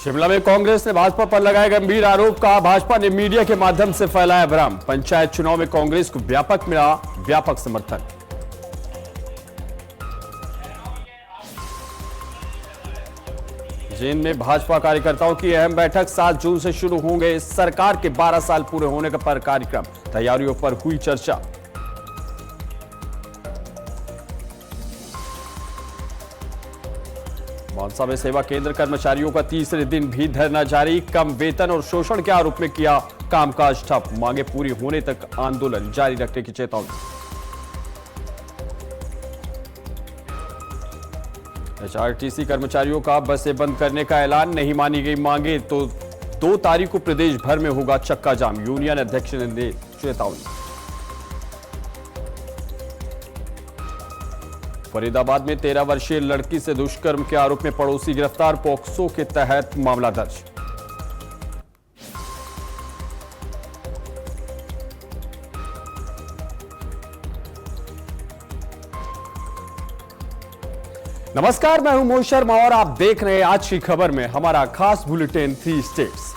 शिमला में कांग्रेस ने भाजपा पर लगाए गंभीर आरोप का भाजपा ने मीडिया के माध्यम से फैलाया भ्रम। पंचायत चुनाव में कांग्रेस को व्यापक समर्थन। जींद में भाजपा कार्यकर्ताओं की अहम बैठक 7 जून से शुरू होंगे सरकार के 12 साल पूरे होने पर कार्यक्रम। तैयारियों पर हुई चर्चा। मानसा में सेवा केंद्र कर्मचारियों का तीसरे दिन भी धरना जारी। कम वेतन और शोषण के आरोप में किया कामकाज ठप। मांगे पूरी होने तक आंदोलन जारी रखने की चेतावनी। एचआरटीसी कर्मचारियों का बसें बंद करने का ऐलान। नहीं मानी गई मांगे तो 2 तारीख को प्रदेश भर में होगा चक्का जाम। यूनियन अध्यक्ष ने दी चेतावनी। फरीदाबाद में 13 वर्षीय लड़की से दुष्कर्म के आरोप में पड़ोसी गिरफ्तार। पॉक्सो के तहत मामला दर्ज। नमस्कार, मैं हूं मोहित शर्मा और आप देख रहे हैं आज की खबर में हमारा खास बुलेटिन 3 स्टेट्स।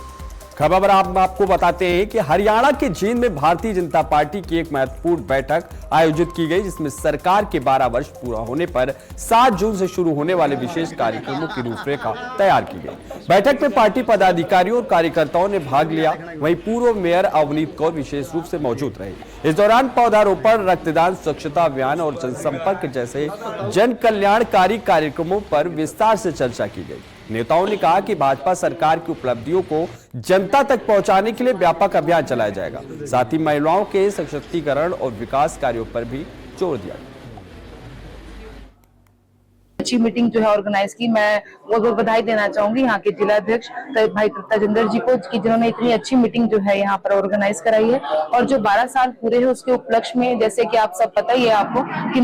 खबर आपको बताते हैं कि हरियाणा के जींद में भारतीय जनता पार्टी की एक महत्वपूर्ण बैठक आयोजित की गई, जिसमें सरकार के 12 वर्ष पूरा होने पर 7 जून से शुरू होने वाले विशेष कार्यक्रमों की रूपरेखा तैयार की गई। बैठक में पार्टी पदाधिकारियों और कार्यकर्ताओं ने भाग लिया। वहीं पूर्व मेयर अवनीत कौर विशेष रूप से मौजूद रहे। इस दौरान पौधारोपण, रक्तदान, स्वच्छता अभियान और जनसंपर्क जैसे जन कल्याणकारी कार्यक्रमों पर विस्तार से चर्चा की गई। नेताओं ने कहा कि भाजपा सरकार की उपलब्धियों को जनता तक पहुंचाने के लिए व्यापक अभियान चलाया जाएगा। साथ ही महिलाओं के सशक्तिकरण और विकास कार्यों पर भी जोर दिया। अच्छी मीटिंग जो है ऑर्गेनाइज की, मैं वो बधाई देना चाहूंगी यहाँ के जिलाध्यक्ष भाई तजिंदर जी को, कि जिन्होंने इतनी अच्छी मीटिंग जो है यहाँ पर ऑर्गेनाइज कराई है। और जो 12 साल पूरे हैं उसके उपलक्ष्य में, जैसे कि आप सब पता ही है आपको कि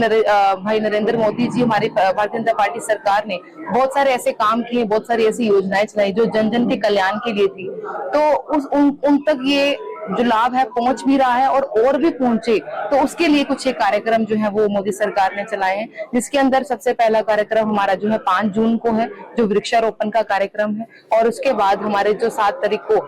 भाई नरेंद्र मोदी जी, हमारी भारतीय जनता पार्टी सरकार ने बहुत सारे ऐसे काम किए, बहुत सारी ऐसी योजनाएं चलाई जो जन जन के कल्याण के लिए थी। तो उन तक ये जो लाभ है पहुंच भी रहा है और भी पहुंचे, तो उसके लिए कुछ एक कार्यक्रम जो है वो मोदी सरकार ने चलाए हैं। जिसके अंदर सबसे पहला कार्यक्रम हमारा जो है 5 जून को है, जो वृक्षारोपण का कार्यक्रम है। और उसके बाद हमारे जो 7 तारीख को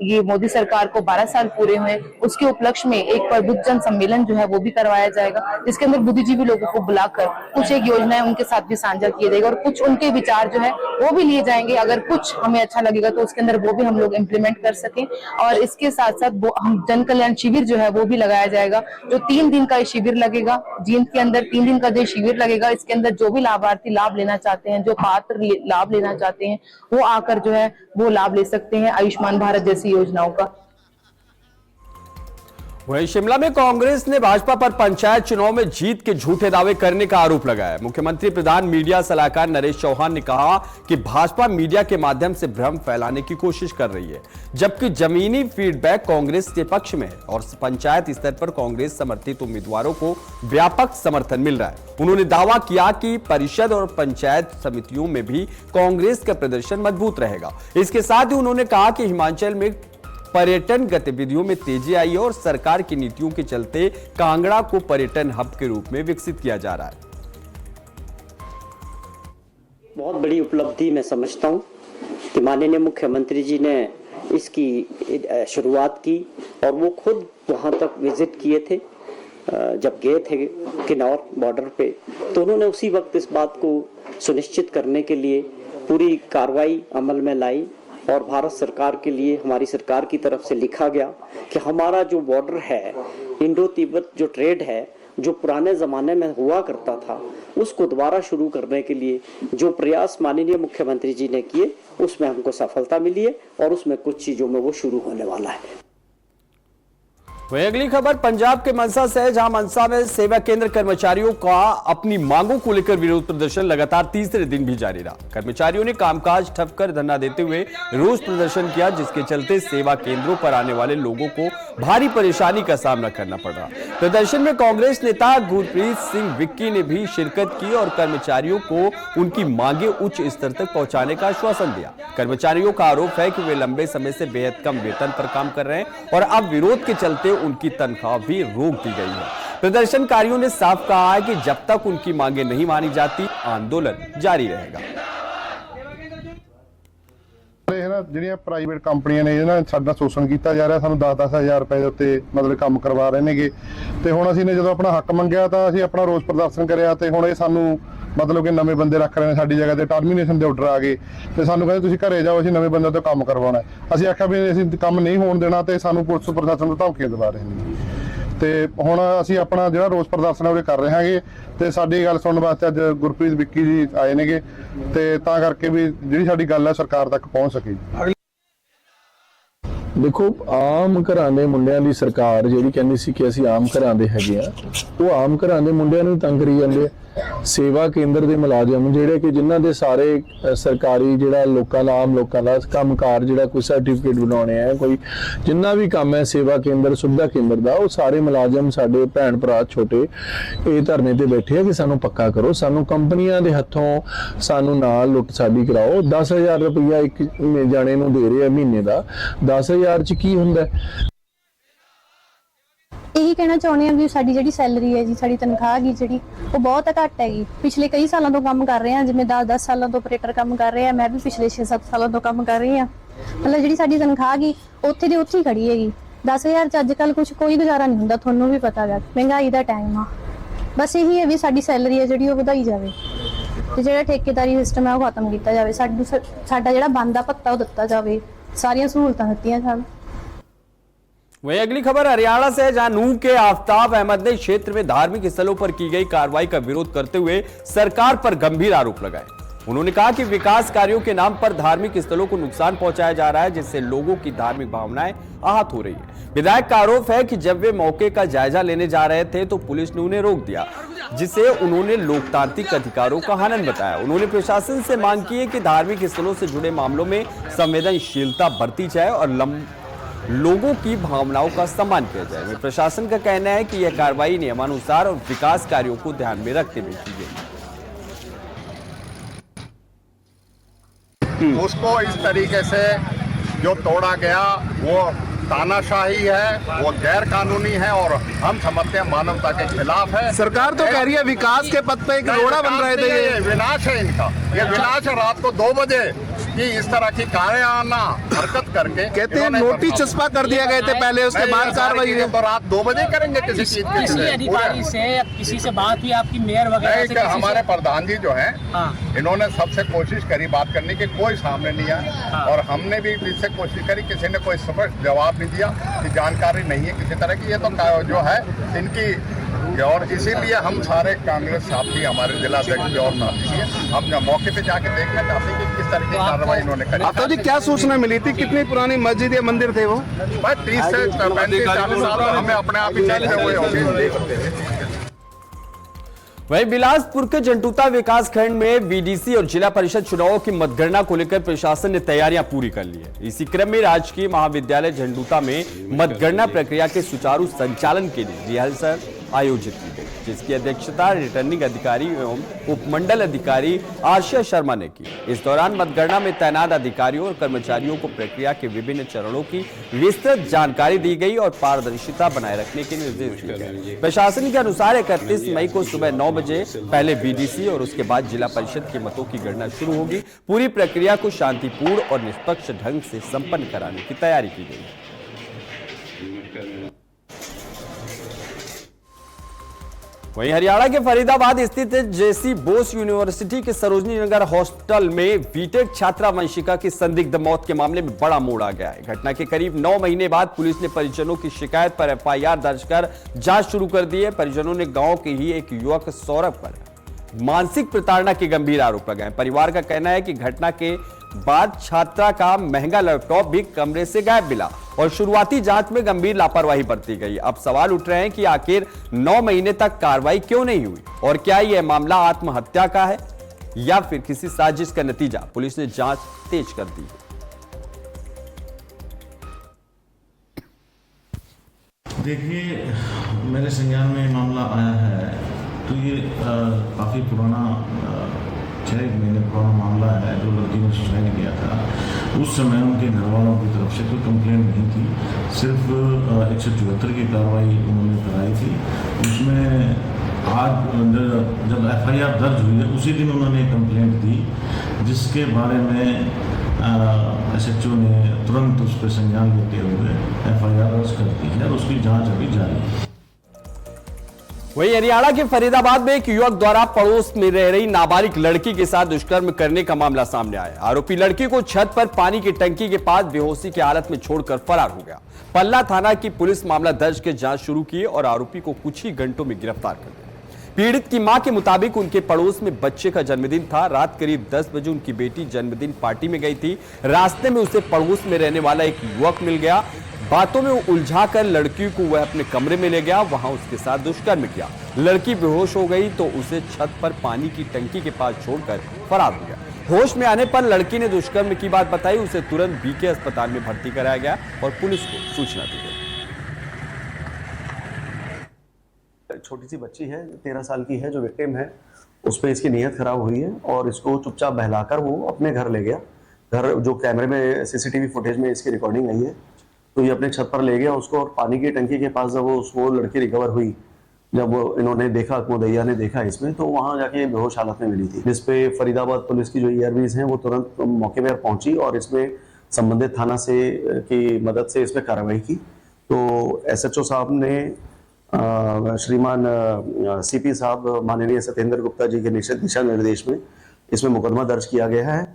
ये मोदी सरकार को 12 साल पूरे हुए, उसके उपलक्ष्य में एक प्रबुद्ध जन सम्मेलन जो है वो भी करवाया जाएगा, जिसके अंदर बुद्धिजीवी लोगों को बुलाकर कुछ एक योजनाएं उनके साथ भी साझा किया जाएगा और कुछ उनके विचार जो है वो भी लिए जाएंगे। अगर कुछ हमें अच्छा लगेगा तो उसके अंदर वो भी हम लोग इम्प्लीमेंट कर सकें। और इसके साथ साथ हम जन कल्याण शिविर जो है वो भी लगाया जाएगा, जो 3 दिन का शिविर लगेगा। जींद के अंदर 3 दिन का जो शिविर लगेगा, इसके अंदर जो भी लाभार्थी लाभ लेना चाहते हैं, जो पात्र लाभ लेना चाहते हैं, वो आकर जो है वो लाभ ले सकते हैं आयुष्मान भारत जैसी योजनाओं का। वहीं शिमला में कांग्रेस ने भाजपा पर पंचायत चुनाव में जीत के झूठे दावे करने का आरोप लगाया। मुख्यमंत्री प्रधान मीडिया सलाहकार नरेश चौहान ने कहा कि भाजपा मीडिया के माध्यम से भ्रम फैलाने की कोशिश कर रही है, जबकि जमीनी फीडबैक कांग्रेस के पक्ष में है और पंचायत स्तर पर कांग्रेस समर्थित उम्मीदवारों को व्यापक समर्थन मिल रहा है। उन्होंने दावा किया कि परिषद और पंचायत समितियों में भी कांग्रेस का प्रदर्शन मजबूत रहेगा। इसके साथ ही उन्होंने कहा कि हिमाचल में पर्यटन गतिविधियों में तेजी आई है और सरकार की नीतियों के चलते कांगड़ा को पर्यटन हब के रूप में विकसित किया जा रहा है। बहुत बड़ी उपलब्धि मैं समझता हूं कि माननीय मुख्यमंत्री जी ने इसकी शुरुआत की और वो खुद वहां तक विजिट किए थे। जब गए थे किन्नौर बॉर्डर पे, तो उन्होंने उसी वक्त इस बात को सुनिश्चित करने के लिए पूरी कार्रवाई अमल में लाई और भारत सरकार के लिए हमारी सरकार की तरफ से लिखा गया कि हमारा जो बॉर्डर है, इंडो तिब्बत जो ट्रेड है, जो पुराने ज़माने में हुआ करता था, उसको दोबारा शुरू करने के लिए जो प्रयास माननीय मुख्यमंत्री जी ने किए, उसमें हमको सफलता मिली है और उसमें कुछ चीज़ों में वो शुरू होने वाला है। वहीं अगली खबर पंजाब के मनसा से है, जहां मनसा में सेवा केंद्र कर्मचारियों का अपनी मांगों को लेकर विरोध प्रदर्शन लगातार तीसरे दिन भी जारी रहा। कर्मचारियों ने कामकाज ठप कर धरना देते हुए रोष प्रदर्शन किया, जिसके चलते सेवा केंद्रों पर आने वाले लोगों को भारी परेशानी का सामना करना पड़ रहा। प्रदर्शन में कांग्रेस नेता गुरप्रीत सिंह विक्की ने भी शिरकत की और कर्मचारियों को उनकी मांगे उच्च स्तर तक पहुंचाने का आश्वासन दिया। कर्मचारियों का आरोप है कि वे लंबे समय से बेहद कम वेतन पर काम कर रहे हैं और अब विरोध के चलते उनकी तनख्वाह भी रोक दी गई है। प्रदर्शनकारियों ने साफ कहा है कि जब तक उनकी मांगे नहीं मानी जाती, आंदोलन जारी रहेगा। ਜਿਹੜੀਆਂ ਪ੍ਰਾਈਵੇਟ ਕੰਪਨੀਆਂ ਨੇ ਇਹਨਾਂ ਸਾਡਾ ਸ਼ੋਸ਼ਣ ਕੀਤਾ ਜਾ ਰਿਹਾ, ਸਾਨੂੰ 10-10 ਹਜ਼ਾਰ ਰੁਪਏ ਦੇ ਉੱਤੇ ਮਤਲਬ ਕੰਮ ਕਰਵਾ ਰਹੇ ਨੇਗੇ। ਤੇ ਹੁਣ ਅਸੀਂ ਨੇ ਜਦੋਂ ਆਪਣਾ ਹੱਕ ਮੰਗਿਆ ਤਾਂ ਅਸੀਂ ਆਪਣਾ ਰੋਸ ਪ੍ਰਦਰਸ਼ਨ ਕਰਿਆ ਤੇ ਹੁਣ ਇਹ ਸਾਨੂੰ ਮਤਲਬ ਕਿ ਨਵੇਂ ਬੰਦੇ ਰੱਖ ਰਹੇ ਨੇ ਸਾਡੀ ਜਗ੍ਹਾ ਤੇ, ਟਰਮੀਨੇਸ਼ਨ ਦੇ ਆਰਡਰ ਆ ਗਏ ਤੇ ਸਾਨੂੰ ਕਹਿੰਦੇ ਤੁਸੀਂ ਘਰੇ ਜਾਓ, ਅਸੀਂ ਨਵੇਂ ਬੰਦੇ ਤੋਂ ਕੰਮ ਕਰਵਾਉਣਾ। ਅਸੀਂ ਆਖਿਆ ਵੀ ਅਸੀਂ ਕੰਮ ਨਹੀਂ ਹੋਣ ਦੇਣਾ ਤੇ ਸਾਨੂੰ ਪੁਲਿਸ ਪ੍ਰਸ਼ਾਸਨ ਤੋਂ ਧਮਕੀਆਂ ਦਿਵਾ ਰਹੇ ਨੇ। ਤੇ ਹੁਣ ਅਸੀਂ ਆਪਣਾ ਜਿਹੜਾ ਰੋਸ ਪ੍ਰਦਰਸ਼ਨ ਹੈ ਉਹ ਕਰ ਰਹੇ ਹਾਂਗੇ ਤੇ ਸਾਡੀ ਗੱਲ ਸੁਣਨ ਵਾਸਤੇ ਅੱਜ ਗੁਰਪ੍ਰੀਤ ਵਿੱਕੀ ਜੀ ਆਏ ਨੇਗੇ ਤੇ ਤਾਂ ਕਰਕੇ ਵੀ ਜਿਹੜੀ ਸਾਡੀ ਗੱਲ ਹੈ ਸਰਕਾਰ ਤੱਕ ਪਹੁੰਚ ਸਕੇ। देखो आम घरां दे मुंडियां दी सरकार ਜਿਹੜੀ ਕਹਿੰਦੀ ਸੀ ਕਿ ਅਸੀਂ ਆਮ ਘਰਾਂ ਦੇ ਹੈਗੇ ਆ, ਉਹ ਆਮ ਘਰਾਂ ਦੇ ਮੁੰਡਿਆਂ ਨੂੰ ਤੰਗ ਕਰੀ ਜਾਂਦੇ ਆ। ਸੇਵਾ ਕੇਂਦਰ ਦੇ ਮੁਲਾਜ਼ਮ ਜਿਹੜੇ ਕਿ ਜਿਨ੍ਹਾਂ ਦੇ ਸਾਰੇ ਸਰਕਾਰੀ ਜਿਹੜਾ ਲੋਕਾਂ ਦਾ ਆਮ ਲੋਕਾਂ ਦਾ ਕੰਮਕਾਰ ਜਿਹੜਾ ਕੋਈ ਸਰਟੀਫਿਕੇਟ ਬਣਾਉਣੇ ਆ, ਕੋਈ ਜਿੰਨਾ ਵੀ ਕੰਮ ਹੈ ਸੇਵਾ ਕੇਂਦਰ ਸੁਵਿਧਾ ਕੇਂਦਰ ਦਾ, ਉਹ ਸਾਰੇ ਮੁਲਾਜ਼ਮ ਸਾਡੇ ਭੈਣ ਭਰਾ ਛੋਟੇ ਇਹ ਧਰਨੇ ਤੇ ਬੈਠੇ ਆ ਕਿ ਸਾਨੂੰ ਪੱਕਾ ਕਰੋ, ਸਾਨੂੰ ਕੰਪਨੀਆਂ ਦੇ ਹੱਥੋਂ ਸਾਨੂੰ ਨਾਲ ਲੁੱਟ ਸਾਡੀ ਕਰਾਓ। 10,000 ਰੁਪਈਆ ਇੱਕ ਜਾਣੇ ਨੂੰ ਦੇ ਰਹੇ ਆ ਮਹੀਨੇ ਦਾ। 10,000 ਚ ਕੀ ਹੁੰਦਾ? ਇਹੀ ਕਹਿਣਾ ਚਾਹੁੰਦੇ ਹਾਂ ਵੀ ਸਾਡੀ ਜਿਹੜੀ ਸੈਲਰੀ ਹੈ ਜੀ, ਸਾਡੀ ਤਨਖਾਹ ਗੀ ਜਿਹੜੀ ਉਹ ਬਹੁਤ ਘੱਟ ਹੈਗੀ। ਪਿਛਲੇ ਕਈ ਸਾਲਾਂ ਤੋਂ ਕੰਮ ਕਰ ਰਹੇ ਹਾਂ, ਜਿਵੇਂ 10 ਸਾਲਾਂ ਤੋਂ ਆਪਰੇਟਰ ਕੰਮ ਕਰ ਰਹੇ ਆ, ਮੈਂ ਵੀ ਪਿਛਲੇ 6-7 ਸਾਲਾਂ ਤੋਂ ਕੰਮ ਕਰ ਰਹੀ ਹਾਂ। ਮਤਲਬ ਜਿਹੜੀ ਸਾਡੀ ਤਨਖਾਹ ਗੀ ਉੱਥੇ ਦੀ ਉੱਥੇ ਹੀ ਖੜੀ ਹੈਗੀ। 10,000 ਚ ਅੱਜ ਕੱਲ ਕੁਝ ਕੋਈ ਗੁਜ਼ਾਰਾ ਨਹੀਂ ਹੁੰਦਾ, ਤੁਹਾਨੂੰ ਵੀ ਪਤਾ ਹੈ, ਮਹਿੰਗਾਈ ਦਾ ਟਾਈਮ ਆ। ਬਸ ਇਹੀ ਹੈ ਵੀ ਸਾਡੀ ਸੈਲਰੀ ਹੈ ਜਿਹੜੀ ਉਹ ਵਧਾਈ ਜਾਵੇ ਤੇ ਜਿਹੜਾ ਠੇਕੇਦਾਰੀ ਸਿਸਟਮ ਹੈ ਉਹ ਖਤਮ ਕੀਤਾ ਜਾਵੇ। ਸਾਡਾ ਜਿਹੜਾ ਬਣਦਾ ਭੱਤਾ ਉਹ ਦਿੱਤਾ ਜਾਵੇ, ਸਾਰੀਆਂ सहूलतां ਦਿੱਤੀਆਂ ਜਾਣ। वहीं अगली खबर हरियाणा से है, जहां नूंह के आफ्ताब अहमद ने क्षेत्र में धार्मिक स्थलों पर की गई कार्रवाई का विरोध करते हुए सरकार पर गंभीर आरोप लगाए। उन्होंने कहा कि विकास कार्यों के नाम पर धार्मिक स्थलों को नुकसान पहुंचाया जा रहा है, जिससे लोगों की धार्मिक भावनाएं आहत हो रही है। विधायक का आरोप है कि जब वे मौके का जायजा लेने जा रहे थे तो पुलिस ने उन्हें रोक दिया, जिसे उन्होंने लोकतांत्रिक अधिकारों का हनन बताया। उन्होंने प्रशासन से मांग की है कि धार्मिक स्थलों से जुड़े मामलों में संवेदनशीलता बरती जाए और लोगों की भावनाओं का सम्मान किया जाए। प्रशासन का कहना है कि यह कार्रवाई नियमानुसार और विकास कार्यों को ध्यान में रखते हुए की गई। उसको इस तरीके से जो तोड़ा गया वो तानाशाही है, वो गैर कानूनी है और हम समझते हैं मानवता के खिलाफ है। सरकार तो कह रही है विकास के पथ पे एक रोड़ा बन रहे थे। ये विनाश है इनका, ये विनाश है। रात को 2 बजे की इस तरह की कायराना हरकत करके कहते हैं नोटिस चस्पा कर दिया गए थे पहले, उसके बाद कार्रवाई हुई। तो रात 2 बजे करेंगे किसी चीज के किसी अधिकारी से या किसी से बात हुई आपकी, मेयर वगैरह से? हमारे प्रधान जी जो हैं इन्होंने सबसे कोशिश करी बात करने की, कोई सामने नहीं आया और हमने भी इससे कोशिश करी, किसी ने कोई स्पष्ट जवाब नहीं दिया कि जानकारी नहीं है किसी तरह की। ये तो जो है इनकी, और इसीलिए हम सारे कांग्रेस साथी हमारे जिला अध्यक्ष और साथी हैं, हम मौके पे जाके देखना चाहते हैं कि किस तरह की कार्रवाई इन्होंने करी। आपको जी क्या सूचना मिली थी? कितनी पुरानी मस्जिद या मंदिर थे वो? बस 30 से 35-40 साल हमें अपने आप ही चलते हुए होंगे। वहीं बिलासपुर के जंटूता विकास खंड में बीडीसी और जिला परिषद चुनावों की मतगणना को लेकर प्रशासन ने तैयारियां पूरी कर ली है। इसी क्रम में राजकीय महाविद्यालय झंडूता में मतगणना प्रक्रिया के सुचारू संचालन के लिए रिहर्सल आयोजित की गई, जिसकी अध्यक्षता रिटर्निंग अधिकारी एवं उपमंडल अधिकारी आशिया शर्मा ने की। इस दौरान मतगणना में तैनात अधिकारियों और कर्मचारियों को प्रक्रिया के विभिन्न चरणों की विस्तृत जानकारी दी गई और पारदर्शिता बनाए रखने के निर्देश दिए गए। प्रशासन के अनुसार 31 मई को सुबह 9 बजे पहले बीडीसी और उसके बाद जिला परिषद के मतों की गणना शुरू होगी। पूरी प्रक्रिया को शांतिपूर्ण और निष्पक्ष ढंग से संपन्न कराने की तैयारी की गई है। वहीं हरियाणा के फरीदाबाद स्थित जेसी बोस यूनिवर्सिटी के सरोजनी नगर हॉस्टल में बीटेक छात्रा वंशिका की संदिग्ध मौत के मामले में बड़ा मोड़ आ गया है। घटना के करीब 9 महीने बाद पुलिस ने परिजनों की शिकायत पर एफआईआर दर्ज कर जांच शुरू कर दी है। परिजनों ने गांव के ही एक युवक सौरभ पर मानसिक प्रताड़ना के गंभीर आरोप लगाए। परिवार का कहना है कि घटना के बाद छात्रा का महंगा लैपटॉप भी कमरे से गायब मिला और शुरुआती जांच में गंभीर लापरवाही बरती गई। अब सवाल उठ रहे हैं कि आखिर 9 महीने तक कार्रवाई क्यों नहीं हुई और क्या यह मामला आत्महत्या का है या फिर किसी साजिश का नतीजा। पुलिस ने जांच तेज कर दी। देखिए, मेरे संज्ञान में मामला आया है तो ये काफ़ी पुराना 6 महीने पुराना मामला है। जो लड़की ने सुसाइड किया था उस समय उनके घर वालों की तरफ से कोई कंप्लेंट नहीं थी, सिर्फ 174 की कार्रवाई उन्होंने कराई थी। उसमें आज जब एफआईआर दर्ज हुई है उसी दिन उन्होंने कंप्लेंट दी, जिसके बारे में SHO ने तुरंत उस पर संज्ञान लेते हुए FIR दर्ज कर दी है और उसकी जांच अभी जारी है। वहीं हरियाणा के फरीदाबाद में एक युवक द्वारा पड़ोस में रह रही नाबालिग लड़की के साथ दुष्कर्म करने का मामला सामने आया। आरोपी लड़की को छत पर पानी की टंकी के पास बेहोशी की हालत में छोड़कर फरार हो गया। पल्ला थाना की पुलिस मामला दर्ज कर जांच शुरू की और आरोपी को कुछ ही घंटों में गिरफ्तार कर लिया। पीड़ित की मां के मुताबिक उनके पड़ोस में बच्चे का जन्मदिन था। रात करीब 10 बजे उनकी बेटी जन्मदिन पार्टी में गई थी। रास्ते में उसे पड़ोस में रहने वाला एक युवक मिल गया। बातों में उलझाकर लड़की को वह अपने कमरे में ले गया, वहां उसके साथ दुष्कर्म किया। लड़की बेहोश हो गई तो उसे छत पर पानी की टंकी के पास छोड़कर फरार हो गया। होश में आने पर लड़की ने दुष्कर्म की बात बताई। उसे तुरंत बीके अस्पताल में भर्ती कराया गया और पुलिस को सूचना दी गई। छोटी सी बच्ची है, 13 साल की है, जो विक्टिम है, उस पर इसकी नीयत खराब हुई है और इसको चुपचाप बहलाकर वो अपने घर ले गया। घर जो कैमरे में CCTV फुटेज में इसकी रिकॉर्डिंग आई है, तो ये अपने छत पर ले गया उसको और पानी की टंकी के पास जब वो लड़की रिकवर हुई, जब इन्होंने देखा, मुदैया ने देखा इसमें, तो वहां जाके बेहोश हालत में मिली थी। जिसपे फरीदाबाद पुलिस की जो ERVs हैं वो तुरंत मौके पर पहुंची और इसमें संबंधित थाना से की मदद से इस पर कार्रवाई की। तो SHO साहब ने श्रीमान CP साहब माननीय सत्येंद्र गुप्ता जी के दिशा निर्देश में इसमें मुकदमा दर्ज किया गया है।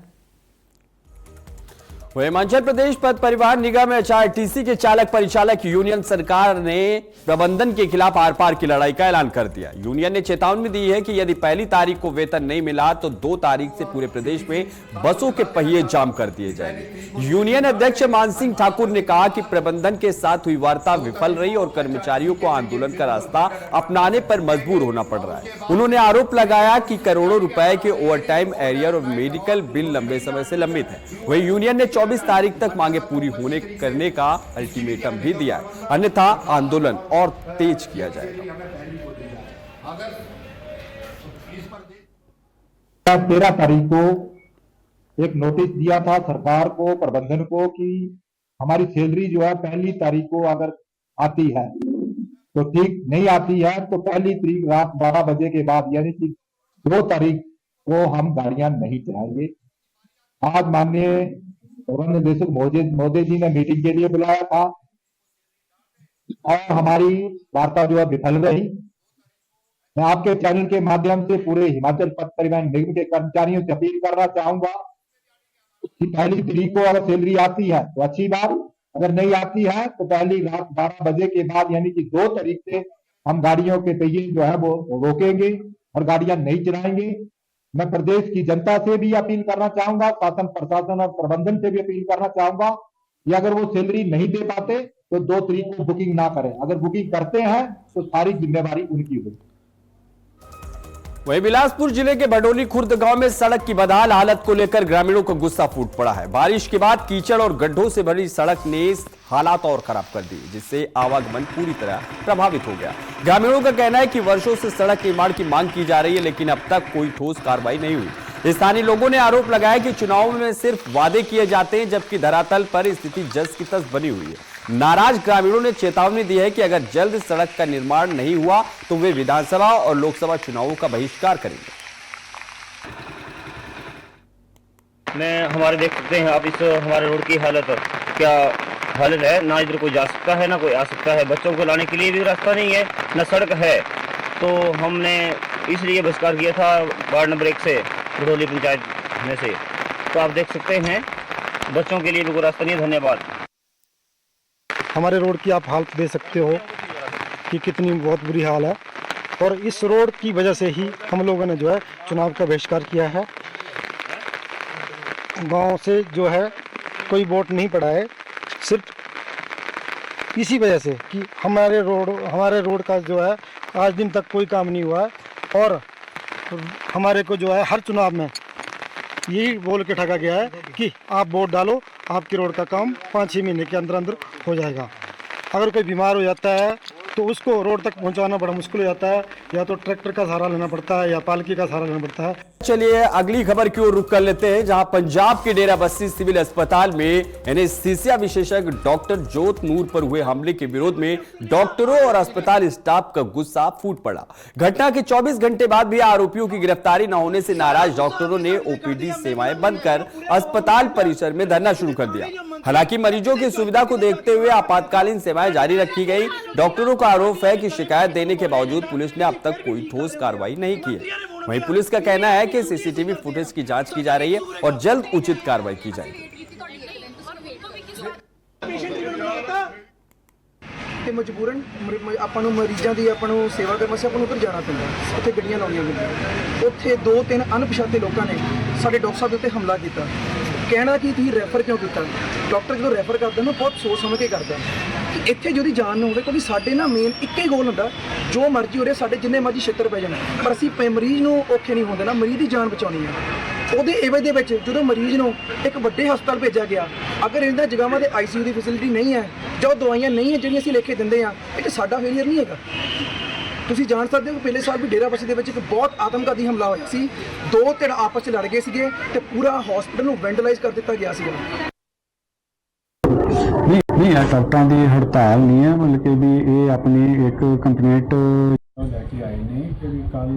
हिमाचल प्रदेश पथ परिवहन निगम HRTC के चालक परिचालक यूनियन सरकार ने प्रबंधन के खिलाफ आर पार की लड़ाई का ऐलान कर दिया। यूनियन ने चेतावनी दी है कि यदि पहली तारीख को वेतन नहीं मिला तो 2 तारीख से पूरे प्रदेश में बसों के पहिए जाम कर दिए जाएंगे। यूनियन अध्यक्ष मान सिंह ठाकुर ने कहा कि प्रबंधन के साथ हुई वार्ता विफल रही और कर्मचारियों को आंदोलन का रास्ता अपनाने पर मजबूर होना पड़ रहा है। उन्होंने आरोप लगाया कि करोड़ों रुपए के ओवरटाइम, एरियर और मेडिकल बिल लंबे समय से लंबित है। वहीं यूनियन ने 24 तारीख तक मांगे पूरी करने का अल्टीमेटम भी दिया है, अन्यथा आंदोलन और तेज किया जाएगा। 13 तारीख को एक नोटिस दिया था सरकार को, प्रबंधन को, कि हमारी सैलरी जो है पहली तारीख को अगर आती है तो ठीक, नहीं आती है तो पहली तारीख रात 12 बजे के बाद यानी कि 2 तारीख को हम गाड़ियां नहीं चलाएंगे। आज माननीय प्रबंध निदेशक मोदी जी ने मीटिंग के लिए बुलाया था और हमारी वार्ता जो है विफल रही। मैं आपके चैनल के माध्यम से पूरे हिमाचल पथ परिवहन निगम के कर्मचारियों से अपील करना चाहूंगा कि पहली तारीख को अगर सैलरी आती है तो अच्छी बात, अगर नहीं आती है तो पहली रात 12 बजे के बाद यानी कि 2 तारीख से हम गाड़ियों के पहिए जो है वो रोकेंगे और गाड़ियां नहीं चलाएंगे। मैं प्रदेश की जनता से भी अपील करना चाहूंगा, शासन प्रशासन और प्रबंधन से भी अपील करना चाहूंगा कि अगर वो सैलरी नहीं दे पाते तो 2 तारीख को बुकिंग ना करें, अगर बुकिंग करते हैं तो सारी जिम्मेवारी उनकी होगी। वहीं बिलासपुर जिले के भडोली खुर्द गांव में सड़क की बदहाल हालत को लेकर ग्रामीणों को गुस्सा फूट पड़ा है। बारिश के बाद कीचड़ और गड्ढों से भरी सड़क ने हालात और खराब कर दिए, जिससे आवागमन पूरी तरह प्रभावित हो गया। ग्रामीणों का कहना है कि वर्षों से सड़क निर्माण की मांग की जा रही है, लेकिन अब तक कोई ठोस कार्रवाई नहीं हुई। स्थानीय लोगों ने आरोप लगाया कि चुनाव में सिर्फ वादे किए जाते हैं, जबकि धरातल पर स्थिति जस की तस बनी हुई है। नाराज ग्रामीणों ने चेतावनी दी है कि अगर जल्द सड़क का निर्माण नहीं हुआ तो वे विधानसभा और लोकसभा चुनावों का बहिष्कार करेंगे। हमारे देख सकते हैं आप इस हमारे रोड की हालत, क्या हालत है, ना इधर कोई जा सकता है ना कोई आ सकता है। बच्चों को लाने के लिए भी रास्ता नहीं है, ना सड़क है। तो हमने इसलिए बहिष्कार किया था वार्ड नंबर 1 से, भडोली पंचायत में से। तो आप देख सकते हैं बच्चों के लिए भी कोई रास्ता नहीं। धन्यवाद। हमारे रोड की आप हालत दे सकते हो कि कितनी बहुत बुरी हाल है, और इस रोड की वजह से ही हम लोगों ने जो है चुनाव का बहिष्कार किया है। गांव से जो है कोई वोट नहीं पड़ा है, सिर्फ इसी वजह से कि हमारे रोड का जो है आज दिन तक कोई काम नहीं हुआ है। और हमारे को जो है हर चुनाव में यही बोल के ठगा गया है कि आप वोट डालो, आपकी रोड का काम 5-6 महीने के अंदर अंदर हो जाएगा। अगर कोई बीमार हो जाता है तो उसको रोड तक पहुंचाना बड़ा मुश्किल हो जाता है, या तो ट्रैक्टर का सहारा लेना पड़ता है या पालकी का सहारा लेना पड़ता है। चलिए अगली खबर की ओर रुख कर लेते हैं, जहां पंजाब के डेराबस्सी सिविल अस्पताल में एनेस्थीसिया विशेषज्ञ डॉक्टर जोत नूर पर हुए हमले के विरोध में डॉक्टरों और अस्पताल स्टाफ का गुस्सा फूट पड़ा। घटना के 24 घंटे बाद भी आरोपियों की गिरफ्तारी न होने से नाराज डॉक्टरों ने ओपीडी सेवाएं बंद कर अस्पताल परिसर में धरना शुरू कर दिया। हालांकि मरीजों की सुविधा को देखते हुए आपातकालीन सेवाएं जारी रखी गई। डॉक्टरों का आरोप है कि शिकायत देने के बावजूद पुलिस ने अब तक कोई ठोस कार्रवाई नहीं की है। वहीं पुलिस का कहना है कि सीसीटीवी फुटेज की जांच की जा रही है और जल्द उचित कार्रवाई की जाएगी। ਤੇ ਮਜਬੂਰਨ ਆਪਾਂ ਨੂੰ ਮਰੀਜ਼ਾਂ ਦੀ ਆਪਾਂ ਨੂੰ ਸੇਵਾ ਕਰਨ ਵਾਸਤੇ ਆਪਾਂ ਨੂੰ ਉੱਧਰ ਜਾਣਾ ਪੈਂਦਾ, ਉੱਥੇ ਗੱਡੀਆਂ ਲਾਉਣੀਆਂ ਪੈਂਦੀਆਂ। ਉੱਥੇ 2-3 ਅਣਪਛਾਤੇ ਲੋਕਾਂ ਨੇ ਸਾਡੇ ਡਾਕਟਰ ਸਾਹਿਬ ਦੇ ਉੱਤੇ ਹਮਲਾ ਕੀਤਾ। ਕਹਿਣਾ ਕਿ ਤੁਸੀਂ ਰੈਫਰ ਕਿਉਂ ਕੀਤਾ? ਡਾਕਟਰ ਜਦੋਂ ਰੈਫਰ ਕਰਦਾ ਨਾ ਬਹੁਤ ਸੋਚ ਸਮਝ ਕੇ ਕਰਦਾ ਕਿ ਇੱਥੇ ਜਿਹਦੀ ਜਾਨ ਨਾ ਹੋਵੇ, ਕਿਉਂਕਿ ਸਾਡੇ ਨਾ ਮੇਨ ਇੱਕੇ ਹੀ ਗੋਲ ਹੁੰਦਾ, ਜੋ ਮਰਜ਼ੀ ਹੋ ਰਿਹਾ ਸਾਡੇ ਜਿੰਨੇ ਮਰਜ਼ੀ ਛਿੱਤਰ ਪੈ ਜਾਣ, ਪਰ ਅਸੀਂ ਮਰੀਜ਼ ਨੂੰ ਔਖੇ ਨਹੀਂ ਹੋਣ ਦੇਣਾ, ਮਰੀਜ਼ ਦੀ ਜਾਨ ਬਚਾਉਣੀ ਹੈ। ਉਹਦੇ ਏਵਜ ਦੇ ਵਿੱਚ ਜਦੋਂ ਮਰੀਜ਼ ਨੂੰ ਇੱਕ ਵੱਡੇ ਹਸਪਤਾਲ ਭੇਜਿਆ ਗਿਆ, ਅਗਰ ਇਹਨਾਂ ਜਗ੍ਹਾਵਾਂ ਦੇ ਆਈਸੀਯੂ ਦੀ ਫੈਸਿਲਿਟੀ ਨਹੀਂ ਹੈ, ਜੋ ਦਵਾਈਆਂ ਨਹੀਂ ਹੈ ਜਿਹੜੀਆਂ ਅਸੀਂ ਲਿਖ ਕੇ ਦਿੰਦੇ ਆ, ਇਹ ਸਾਡਾ ਫੇਲੀਅਰ ਨਹੀਂ ਹੈਗਾ। ਤੁਸੀਂ ਜਾਣ ਸਕਦੇ ਹੋ ਕਿ ਪਿਛਲੇ ਸਾਲ ਵੀ ਡੇਰਾਬੱਸੀ ਦੇ ਵਿੱਚ ਇੱਕ ਬਹੁਤ ਆਤਮਘਾਤੀ ਹਮਲਾ ਹੋਇਆ ਸੀ। 2 ਧਿਰ ਆਪਸ 'ਚ ਲੜ ਗਏ ਸੀਗੇ ਤੇ ਪੂਰਾ ਹਸਪਤਾਲ ਨੂੰ ਵੈਂਡਲਾਈਜ਼ ਕਰ ਦਿੱਤਾ ਗਿਆ ਸੀਗਾ। नहीं है डॉक्टरों की हड़ताल नहीं है, बल्कि भी ये अपनी एक कंप्लेंट लैके आए ने कि कल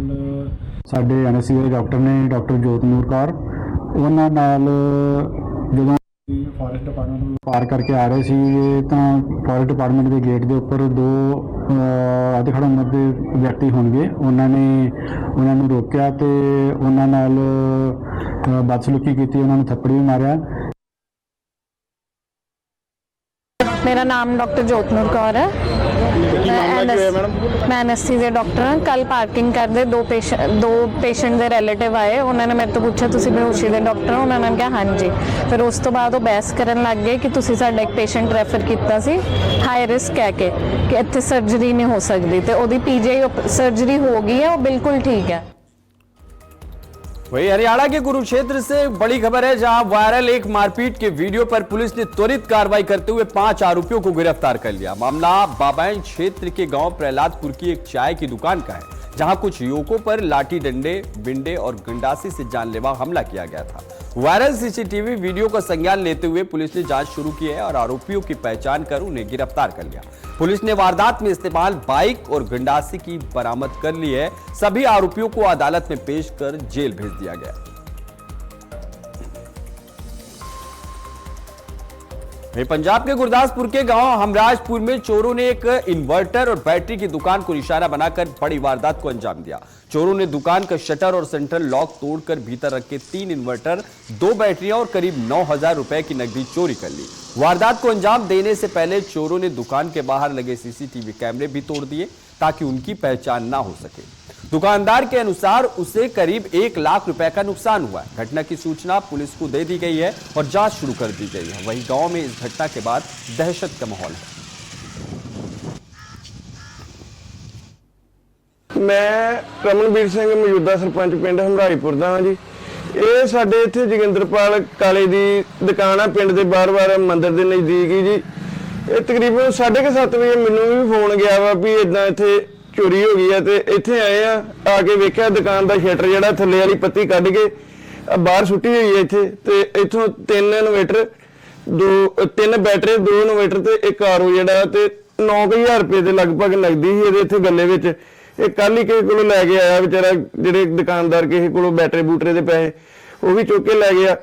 साडे एनएससी के डॉक्टर ने डॉक्टर जोत नूर कौर उन्हां नाल जदों फॉरेस्ट डिपार्टमेंट पार करके आ रहे थे तो फॉरेस्ट डिपार्टमेंट के गेट के उपर 2 अधखड़ उम्र के व्यक्ति होंगे, उन्होंने रोकया तो उन्हां नाल बदसलूकी की, उन्होंने थप्पड़ भी मारिया। मेरा नाम डॉक्टर जोत नूर कौर है, मैं एनएससी के डॉक्टर हाँ। कल पार्किंग करते दो पेशेंट के रिलेटिव आए, उन्होंने मेरे तो पूछा तुसी बेहोशी के डॉक्टर हो? उन्होंने कहा हाँ जी। फिर उस तो बाद वो बहस करन लग गए कि तुसी साडा एक पेशेंट रैफर किया सी हाई रिस्क कह के कि इत्थे सर्जरी नहीं हो सकती, तो ओदी पीजीआई सर्जरी हो गई है, वो बिल्कुल ठीक है। वहीं हरियाणा के कुरुक्षेत्र से बड़ी खबर है, जहां वायरल एक मारपीट के वीडियो पर पुलिस ने त्वरित कार्रवाई करते हुए 5 आरोपियों को गिरफ्तार कर लिया। मामला बाबायन क्षेत्र के गांव प्रहलादपुर की एक चाय की दुकान का है, जहां कुछ युवकों पर लाठी डंडे, बिंडे और गंडासी से जानलेवा हमला किया गया था। वायरल सीसीटीवी वीडियो का संज्ञान लेते हुए पुलिस ने जांच शुरू की है और आरोपियों की पहचान कर उन्हें गिरफ्तार कर लिया। पुलिस ने वारदात में इस्तेमाल बाइक और गंडासी की बरामद कर ली है। सभी आरोपियों को अदालत में पेश कर जेल भेज दिया गया। पंजाब के गुरदासपुर के गांव हमराजपुर में चोरों ने एक इन्वर्टर और बैटरी की दुकान को निशाना बनाकर बड़ी वारदात को अंजाम दिया। चोरों ने दुकान का शटर और सेंट्रल लॉक तोड़कर भीतर रखे 3 इन्वर्टर, 2 बैटरियां और करीब 9,000 रुपए की नकदी चोरी कर ली। वारदात को अंजाम देने से पहले चोरों ने दुकान के बाहर लगे सीसीटीवी कैमरे भी तोड़ दिए ताकि उनकी पहचान ना हो सके। दुकानदार के अनुसार उसे करीब 1 लाख रुपए का नुकसान हुआ है। घटना की सूचना पुलिस को दे दी गई है और जांच शुरू कर दी गई है। वहीं गांव में इस घटना के बाद दहशत का माहौल है। मैं रमनवीर सिंह मौजूदा सरपंच पिंड हमराजपुर दा हां जी। ਇਹ ਸਾਡੇ ਇੱਥੇ ਜੋਗਿੰਦਰਪਾਲ ਕਾਲੇ ਦੀ ਦੁਕਾਨ ਆ ਪਿੰਡ ਦੇ ਬਾਰ-ਬਾਰ ਮੰਦਿਰ ਦੇ ਨਜ਼ਦੀਕ ਹੀ ਜੀ। ਇਹ ਤਕਰੀਬਨ 7:30 ਵਜੇ ਮੈਨੂੰ ਵੀ ਫੋਨ ਗਿਆ ਵਾ ਵੀ ਇਦਾਂ ਇੱਥੇ ਚੋਰੀ ਹੋ ਗਈ ਆ ਤੇ ਇੱਥੇ ਆਏ ਆ ਕੇ ਵੇਖਿਆ ਦੁਕਾਨ ਦਾ ਸ਼ਟਰ ਜਿਹੜਾ ਥੱਲੇ ਵਾਲੀ ਪੱਤੀ ਕੱਢ ਕੇ ਬਾਹਰ ਸੁੱਟੀ ਹੋਈ ਹੈ ਇੱਥੇ ਤੇ ਇੱਥੋਂ 3 ਇਨਵੇਟਰ 3 ਬੈਟਰੀ 2 ਇਨਵੇਟਰ ਤੇ ਇੱਕ ਆਰਓ ਜਿਹੜਾ ਤੇ 9000 ਰੁਪਏ ਦੇ ਲਗਭਗ ਨਗਦੀ ਸੀ ਇਹਦੇ ਇੱਥੇ ਗੱਲੇ ਵਿੱਚ। ਇਹ ਕੱਲ ਹੀ ਕਿਸੇ ਕੋਲੋਂ ਲੈ ਕੇ ਆਇਆ ਵਿਚਾਰਾ, ਜਿਹੜੇ ਦੁਕਾਨਦਾਰ ਕਿਸੇ ਕੋਲੋਂ ਬੈਟਰੀ ਬੂਟਰੇ ਦੇ ਪੈਸੇ ਉਹ ਵੀ ਚੁੱਕ ਕੇ ਲੈ ਗਿਆ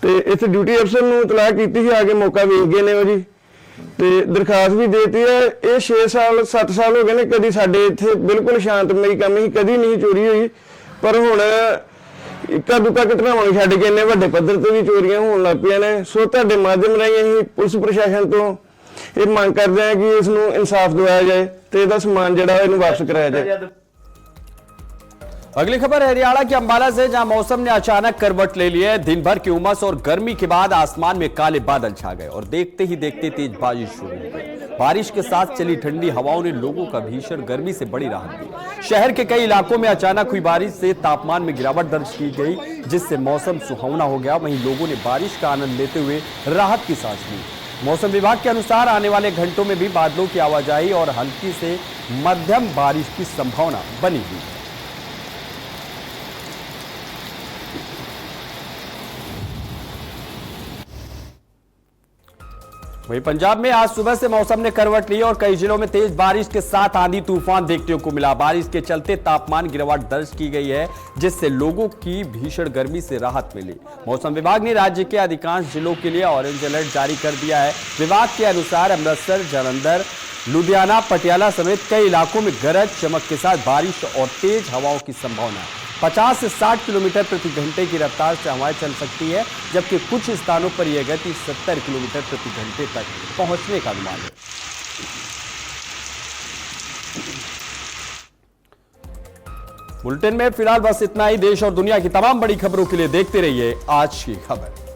ਤੇ ਇੱਥੇ ਡਿਊਟੀ ਅਫਸਰ ਨੂੰ ਇਤਲਾਹ ਕੀਤੀ ਸੀ, ਆ ਕੇ ਮੌਕਾ ਵੇਖ ਗਏ ਨੇ ਉਹ ਜੀ ਤੇ ਦਰਖਾਸਤ ਵੀ ਦੇਤੀ ਹੈ। ਇਹ 6 ਸਾਲ 7 ਸਾਲ ਹੋ ਗਏ ਨੇ, ਕਦੀ ਸਾਡੇ ਇੱਥੇ ਬਿਲਕੁਲ ਸ਼ਾਂਤਮਈ ਕੰਮ ਹੀ ਕਦੀ ਨਹੀਂ ਚੋਰੀ ਹੋਈ, ਪਰ ਹੁਣ ਇੱਕਾ ਦੁੱਕਾ ਘਟਨਾਵਾਂ ਛੱਡ ਕੇ ਇੰਨੇ ਵੱਡੇ ਪੱਧਰ ਤੇ ਵੀ ਚੋਰੀਆਂ ਹੋਣ ਲੱਗ ਪਈਆਂ ਨੇ। ਸੋ ਤੁਹਾਡੇ ਮਾਧਿਅਮ ਰਾਹੀਂ ਅਸੀਂ ਪੁਲਿਸ ਪ੍ਰਸ਼ਾਸਨ ਤੋਂ ਇਹ ਮੰਗ ਕਰਦੇ ਹਾਂ ਕਿ ਇਸ ਨੂੰ ਇਨਸਾਫ ਦਿਵਾਇਆ ਜਾਏ ਤੇ ਇਹਦਾ ਸਮਾਨ ਜਿਹੜਾ ਇਹਨੂੰ ਵਾਪਸ कराया जाए। अगली खबर हरियाणा के अंबाला से, जहां मौसम ने अचानक करवट ले ली है। दिन भर की उमस और गर्मी के बाद आसमान में काले बादल छा गए और देखते ही देखते तेज बारिश शुरू हो गई। बारिश के साथ चली ठंडी हवाओं ने लोगों का भीषण गर्मी से बड़ी राहत दी। शहर के कई इलाकों में अचानक हुई बारिश से तापमान में गिरावट दर्ज की गई, जिससे मौसम सुहावना हो गया। वहीं लोगों ने बारिश का आनंद लेते हुए राहत की सांस ली। मौसम विभाग के अनुसार आने वाले घंटों में भी बादलों की आवाजाही और हल्की से मध्यम बारिश की संभावना बनी हुई है। वहीं पंजाब में आज सुबह से मौसम ने करवट ली और कई जिलों में तेज बारिश के साथ आंधी तूफान देखने को मिला। बारिश के चलते तापमान गिरावट दर्ज की गई है, जिससे लोगों की भीषण गर्मी से राहत मिली। मौसम विभाग ने राज्य के अधिकांश जिलों के लिए ऑरेंज अलर्ट जारी कर दिया है। विभाग के अनुसार अमृतसर, जालंधर, लुधियाना, पटियाला समेत कई इलाकों में गरज चमक के साथ बारिश और तेज हवाओं की संभावना है। 50 से 60 किलोमीटर प्रति घंटे की रफ्तार से हवाएं चल सकती है, जबकि कुछ स्थानों पर यह गति 70 किलोमीटर प्रति घंटे तक पहुंचने का अनुमान है। बुलेटिन में फिलहाल बस इतना ही। देश और दुनिया की तमाम बड़ी खबरों के लिए देखते रहिए आज की खबर।